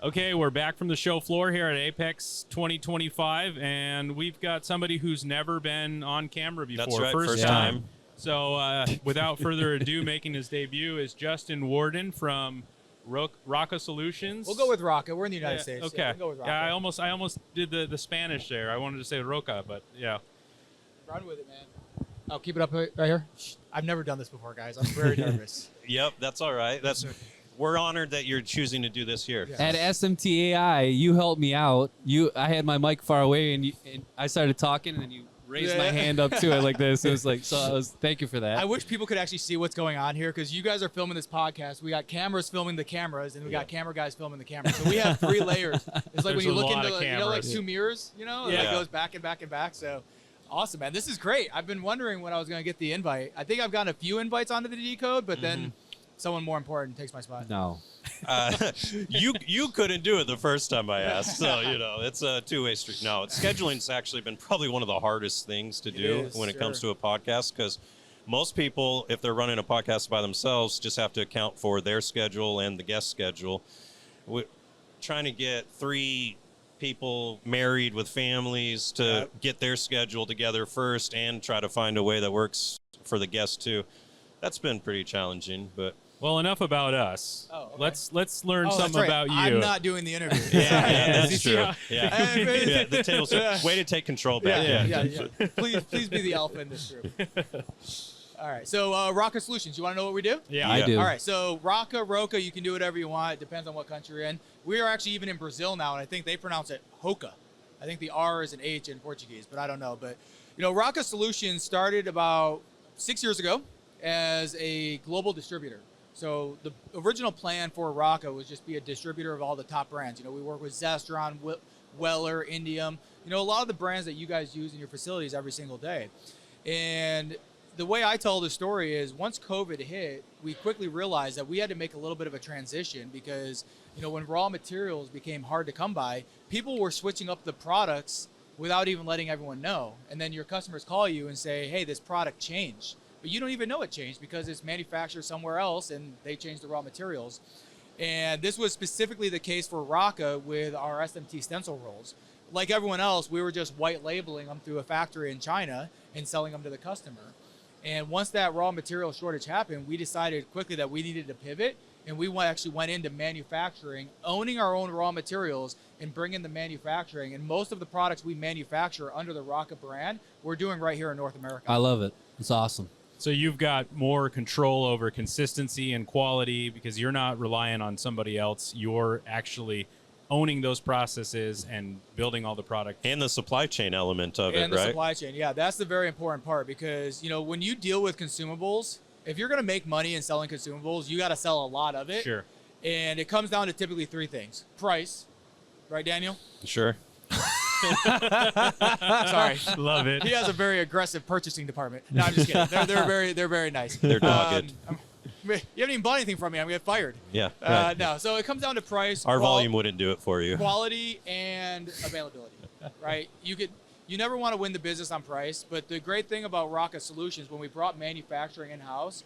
Okay, we're back from the show floor here at APEX 2025, and we've got somebody who's never been on camera before. That's right, first time. So without further ado, making his debut is Justin Worden from ROCKA Solutions. We'll go with ROCKA. We're in the United States. Okay. Yeah, we'll go with ROCKA. Yeah, I almost did the Spanish there. I wanted to say ROCKA, but yeah. Run with it, man. Oh, keep it up right here. I've never done this before, guys. I'm very nervous. Yep, that's all right. We're honored that you're choosing to do this here. Yeah. At SMTA, you helped me out. I had my mic far away, and I started talking, and then you raised my hand up to it like this. It was like, thank you for that. I wish people could actually see what's going on here, because you guys are filming this podcast. We got cameras filming the cameras, and we got camera guys filming the cameras. So we have 3 layers. It's like when you look into, like 2 mirrors, it goes back and back and back. So awesome, man. This is great. I've been wondering when I was going to get the invite. I think I've gotten a few invites onto the decode, but then someone more important takes my spot. No. You couldn't do it the first time I asked, so it's a two-way street. No, scheduling's actually been probably one of the hardest things to do when it comes to a podcast, because most people, if they're running a podcast by themselves, just have to account for their schedule and the guest schedule. Trying to get 3 people married with families to get their schedule together first and try to find a way that works for the guests too. That's been pretty challenging, but. Well, enough about us. Oh, okay. Let's learn something about you. I'm not doing the interview. Yeah, that's true. Yeah, the tables way to take control back. Yeah. Please be the alpha in this group. All right. So ROCKA Solutions, you want to know what we do? Yeah, I do. All right. So ROCKA, you can do whatever you want. It depends on what country you're in. We are actually even in Brazil now, and I think they pronounce it ROCKA. I think the R is an H in Portuguese, but I don't know. But ROCKA Solutions started about 6 years ago as a global distributor. So the original plan for ROCKA was just be a distributor of all the top brands. We work with Zestron, Weller, Indium, a lot of the brands that you guys use in your facilities every single day. And the way I tell the story is, once COVID hit, we quickly realized that we had to make a little bit of a transition, because, when raw materials became hard to come by, people were switching up the products without even letting everyone know. And then your customers call you and say, hey, this product changed. But you don't even know it changed, because it's manufactured somewhere else and they changed the raw materials. And this was specifically the case for ROCKA with our SMT stencil rolls. Like everyone else, we were just white labeling them through a factory in China and selling them to the customer. And once that raw material shortage happened, we decided quickly that we needed to pivot, and we actually went into manufacturing, owning our own raw materials and bringing the manufacturing. And most of the products we manufacture under the ROCKA brand, we're doing right here in North America. I love it. It's awesome. So you've got more control over consistency and quality, because you're not relying on somebody else. You're actually owning those processes and building all the product. And the supply chain element of it, right? And the supply chain, yeah. That's the very important part, because, when you deal with consumables, if you're going to make money in selling consumables, you got to sell a lot of it. Sure. And it comes down to typically 3 things. Price, right, Daniel? Sure. Sorry. Love it. He has a very aggressive purchasing department. No, I'm just kidding. They're very nice. They're dogged. You haven't even bought anything from me. I'm going to get fired. Yeah. No, so it comes down to price. Our volume wouldn't do it for you. Quality and availability, right? You never want to win the business on price, but the great thing about ROCKA Solutions, when we brought manufacturing in-house,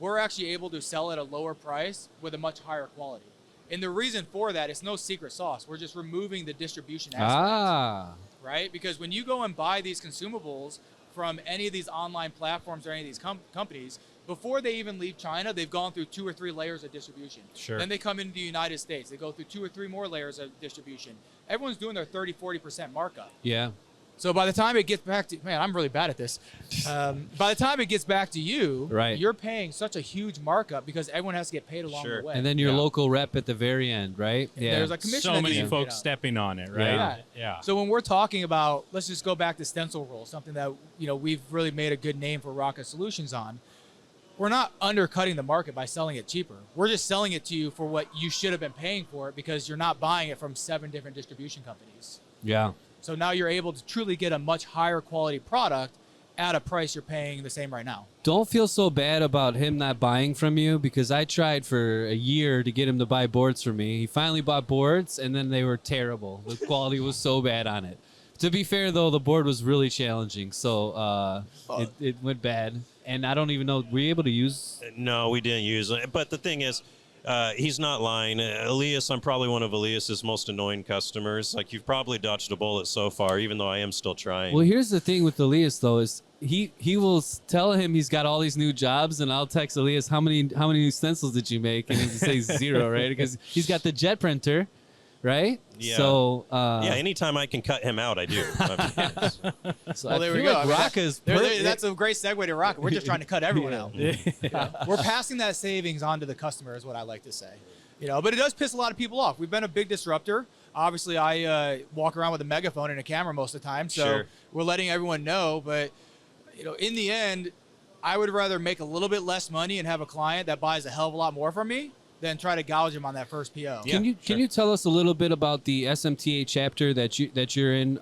we're actually able to sell at a lower price with a much higher quality. And the reason for that, it's no secret sauce. We're just removing the distribution aspect, right? Because when you go and buy these consumables from any of these online platforms or any of these companies, before they even leave China, they've gone through 2 or 3 layers of distribution. Sure. Then they come into the United States. They go through 2 or 3 more layers of distribution. Everyone's doing their 30, 40% markup. Yeah. So by the time it gets back to, man, I'm really bad at this. By the time it gets back to you, right, you're paying such a huge markup, because everyone has to get paid along the way. And then your local rep at the very end, right? Yeah. There's a commission. So many folks stepping on it, right? Yeah. So when we're talking about, let's just go back to stencil roll, something that we've really made a good name for ROCKA Solutions on. We're not undercutting the market by selling it cheaper. We're just selling it to you for what you should have been paying for it, because you're not buying it from 7 different distribution companies. Yeah. So now you're able to truly get a much higher quality product at a price you're paying the same right now. Don't feel so bad about him not buying from you, because I tried for a year to get him to buy boards for me. He finally bought boards, and then they were terrible. The quality was so bad on it. To be fair, though, the board was really challenging, so it went bad. And I don't even know, were you able to use? No, we didn't use it. But the thing is, He's not lying. Elias, I'm probably one of Elias's most annoying customers. Like, you've probably dodged a bullet so far, even though I am still trying. Well, here's the thing with Elias though is he will tell him he's got all these new jobs, and I'll text Elias how many new stencils did you make, and he'll say 0, right? Because he's got the jet printer, right? Yeah. So yeah, anytime I can cut him out, I do. so Well, I there we feel go. like I mean, ROCKA is that's a great segue to ROCKA. We're just trying to cut everyone out. We're passing that savings on to the customer, is what I like to say. But it does piss a lot of people off. We've been a big disruptor. Obviously, I walk around with a megaphone and a camera most of the time, so Sure. we're letting everyone know. But in the end, I would rather make a little bit less money and have a client that buys a hell of a lot more from me than try to gouge them on that first PO. Yeah. Can you tell us a little bit about the SMTA chapter that you're in?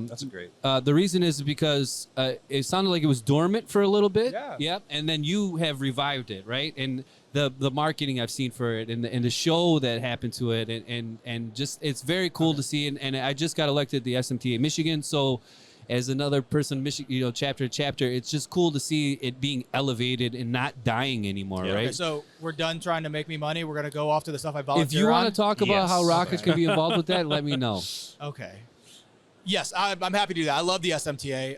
That's great. The reason is because it sounded like it was dormant for a little bit. Yeah. Yep. And then you have revived it, right? And the marketing I've seen for it, and the show that happened to it, and just it's very cool to see. And I just got elected the SMTA Michigan, so as another person, Michigan, chapter to chapter, it's just cool to see it being elevated and not dying anymore, Yeah. right? Okay, so we're done trying to make me money. We're going to go off to the stuff I volunteer If you want on. to talk about Yes. how ROCKA Okay. can be involved with that, let me know. Okay. Yes, I'm happy to do that. I love the SMTA.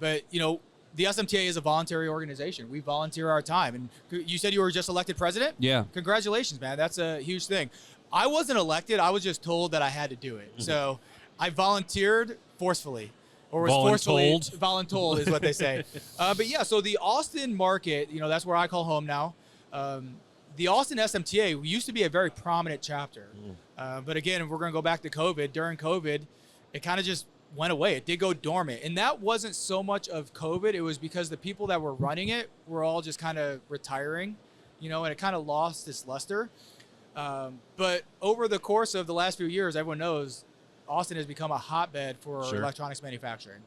But, the SMTA is a voluntary organization. We volunteer our time. And you said you were just elected president? Yeah. Congratulations, man. That's a huge thing. I wasn't elected. I was just told that I had to do it. So I volunteered forcefully. Or was forcefully voluntold is what they say. But yeah, so the Austin market, that's where I call home now. The Austin SMTA used to be a very prominent chapter. But again, if we're going to go back to COVID, during COVID, it kind of just went away. It did go dormant. And that wasn't so much of COVID. It was because the people that were running it were all just kind of retiring, and it kind of lost its luster. But over the course of the last few years, everyone knows Austin has become a hotbed for electronics manufacturing.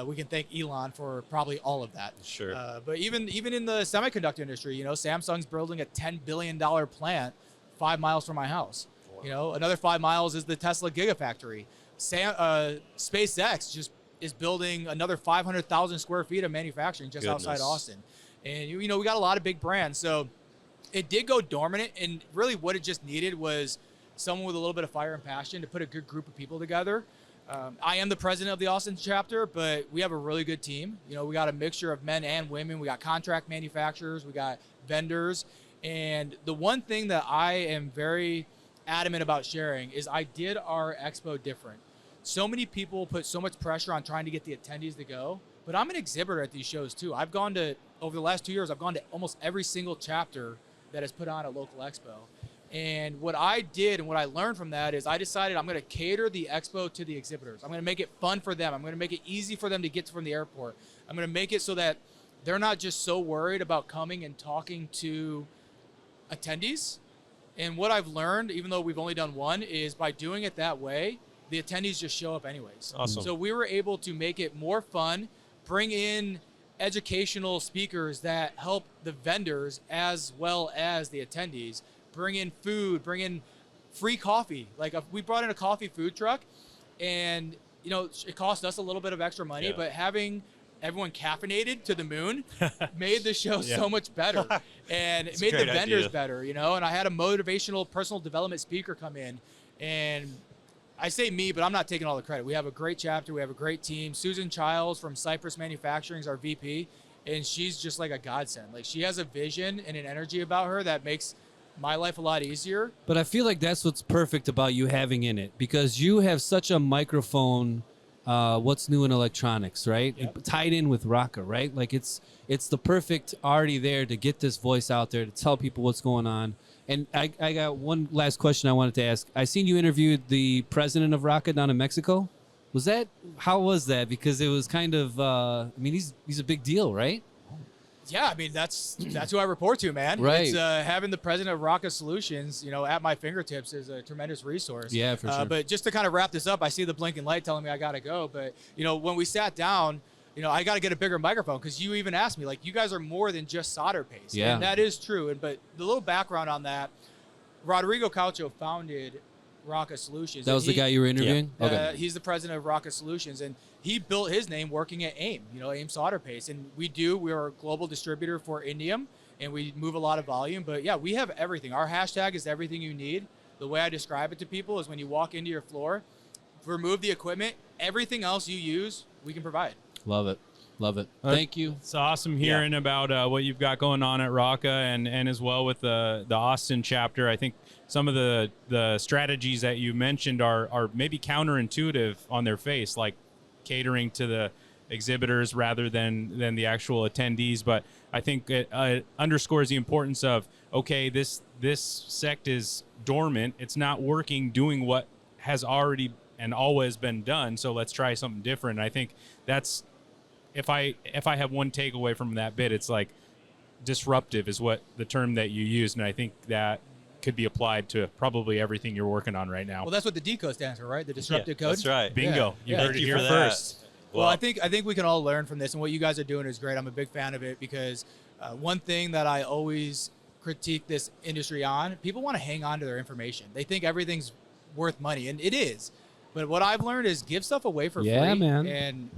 We can thank Elon for probably all of that. Sure. But even in the semiconductor industry, Samsung's building a $10 billion plant 5 miles from my house. Wow. Another 5 miles is the Tesla Gigafactory. SpaceX just is building another 500,000 square feet of manufacturing just outside Austin. And, we got a lot of big brands. So it did go dormant. And really what it just needed was someone with a little bit of fire and passion to put a good group of people together. I am the president of the Austin chapter, but we have a really good team. We got a mixture of men and women. We got contract manufacturers. We got vendors. And the one thing that I am very adamant about sharing is I did our expo different. So many people put so much pressure on trying to get the attendees to go, but I'm an exhibitor at these shows too. Over the last 2 years, I've gone to almost every single chapter that has put on a local expo. And what I did and what I learned from that is I decided I'm going to cater the expo to the exhibitors. I'm going to make it fun for them. I'm going to make it easy for them to get from the airport. I'm going to make it so that they're not just so worried about coming and talking to attendees. And what I've learned, even though we've only done one, is by doing it that way, the attendees just show up anyways. Awesome. So we were able to make it more fun, bring in educational speakers that help the vendors as well as the attendees, bring in food, bring in free coffee. Like we brought in a coffee food truck and, it cost us a little bit of extra money, but having everyone caffeinated to the moon made the show so much better. And it made the vendors better, and I had a motivational personal development speaker come in. And I say me, but I'm not taking all the credit. We have a great chapter. We have a great team. Susan Childs from Cypress Manufacturing is our VP. And she's just like a godsend. Like she has a vision and an energy about her that makes my life a lot easier. But I feel like that's what's perfect about you having in it, because you have such a microphone, what's new in electronics, right? Yep. Tied in with ROCKA, right? Like it's the perfect already there to get this voice out there, to tell people what's going on. And I got one last question I wanted to ask. I seen you interviewed the president of ROCKA down in Mexico. How was that? Because it was kind of, he's a big deal, right? Yeah, that's who I report to, man. Right. It's, having the president of ROCKA Solutions, at my fingertips is a tremendous resource. Yeah, for sure. But just to kind of wrap this up, I see the blinking light telling me I got to go. But, when we sat down, I got to get a bigger microphone because you even asked me, like, you guys are more than just solder paste. Yeah. And that is true. But the little background on that, Rodrigo Caucho founded ROCKA Solutions. That was the guy you were interviewing? Yeah. Okay. He's the president of ROCKA Solutions, and he built his name working at AIM, AIM solder paste. And we are a global distributor for Indium, and we move a lot of volume. But yeah, we have everything. Our hashtag is everything you need. The way I describe it to people is when you walk into your floor, remove the equipment, everything else you use, we can provide. Love it. Love it. Thank you. It's awesome hearing about what you've got going on at ROCKA and as well with the Austin chapter. I think some of the strategies that you mentioned are maybe counterintuitive on their face, like catering to the exhibitors rather than the actual attendees. But I think it underscores the importance of, okay, this sect is dormant. It's not working, doing what has already and always been done. So let's try something different. And I think that's, if I have one takeaway from that bit, it's like disruptive is what the term that you used. And I think that could be applied to probably everything you're working on right now. Well, that's what the D code stands for, right? The disruptive code. That's right. Bingo. You Yeah. heard it Thank you here for that. first. Well, I think we can all learn from this, and what you guys are doing is great. I'm a big fan of it because one thing that I always critique this industry on, people want to hang on to their information. They think everything's worth money, and it is. But what I've learned is give stuff away for free, man. and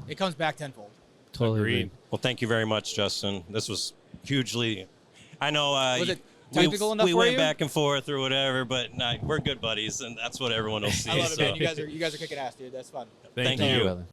it comes back tenfold. Totally Agreed. agree. Well, thank you very much, Justin. This was hugely. I know. Was it technical enough we for went you? back and forth or whatever, but we're good buddies, and that's what everyone will see. I love it, so. man. You guys are kicking ass, dude. That's fun. Thank Thank you. you, brother.